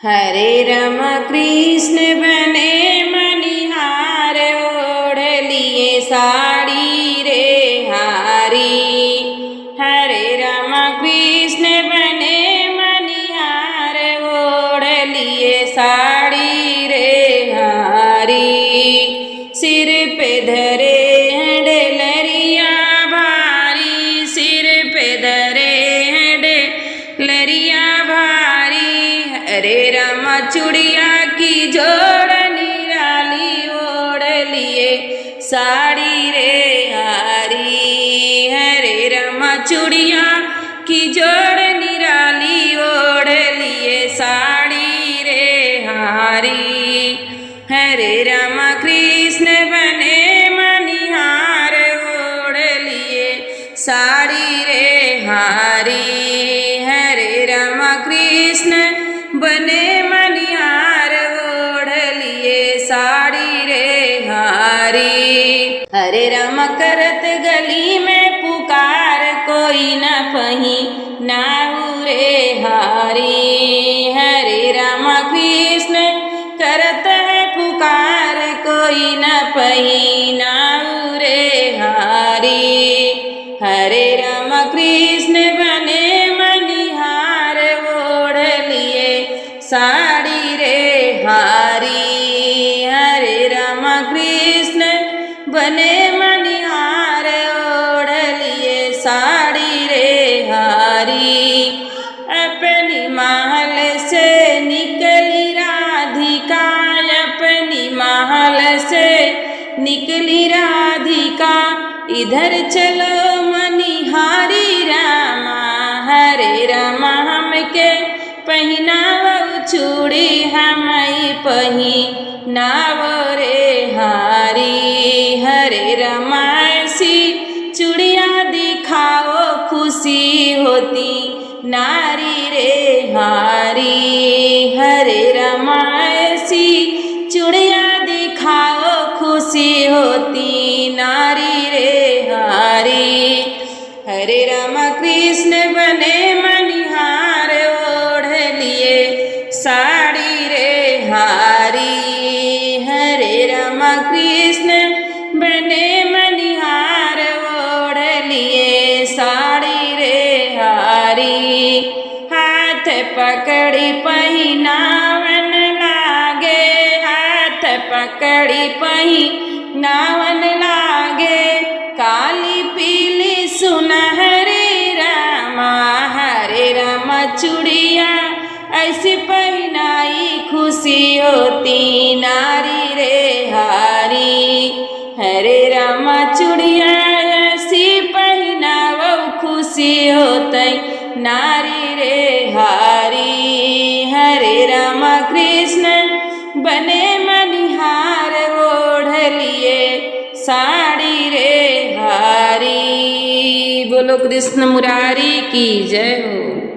हरे राम कृष्ण बने मनिहार, ओढ़ लिए साड़ी रे हारी। हरे राम कृष्ण बने मनिहार, ओढ़ लिए साड़ी रे हारी। सिर पे धरे हैं डलरिया भारी, सिर पे धरे हैं डलरिया भारी। हरे राम चूड़िया की जोड़ निराली, ओढ़ लिए साड़ी रे हारी। हरे राम चूड़िया की जोड़ निराली, ओढ़ लिए साड़ी रे हारी। हरे राम कृष्ण बने मनिहार, ओढ़ लिए साड़ी रे हारी। हरे राम कृष्ण बने मनिहार, ओढ़ लिए साड़ी रे हारी। हरे राम करत गली में पुकार, कोई न पही नाहु रे हारी। हरे राम कृष्ण करत है पुकार, कोई न पही नाहु रे हारी। हरे राम कृष्ण बने मनिहार, ओढ़ लिए साड़ी रे हारी। हरे राम कृष्ण बने मनिहार, ओढ़ लिए साड़ी रे हारी। अपनी महल से निकली राधिका, अपनी महल से निकली राधिका। इधर चलो मनिहारी रामा, हरे राम हमके पहिनावो चूड़ी, हमई पहिनावो रे हारी। हरे राम ऐसी चूड़िया दिखाओ, खुशी होती नारी रे हारी। हरे राम ऐसी चूड़िया दिखाओ, खुशी होती नारी रे हारी। हरे राम कृष्ण बने मनिहार, ओढ़ लिए साड़ी रे हारी। हरे राम कृष्ण बने मनिहार, ओढ़ लिए साड़ी रे हारी। हाथ पकड़ी पहिनावन लागे, हाथ पकड़ी पहिनावन लागे। काली पीली सुनहरी रामा, हरे राम चूड़िया ऐसी पहिनाई, खुशी होती नारी रे हारी। हरे राम चूड़िया ऐसी पहिनावो, खुशी होती नारी रे हारी। हरे राम कृष्ण बने मनिहार, ओढ़ लिए साड़ी रे हारी। बोलो कृष्ण मुरारी की जय हो।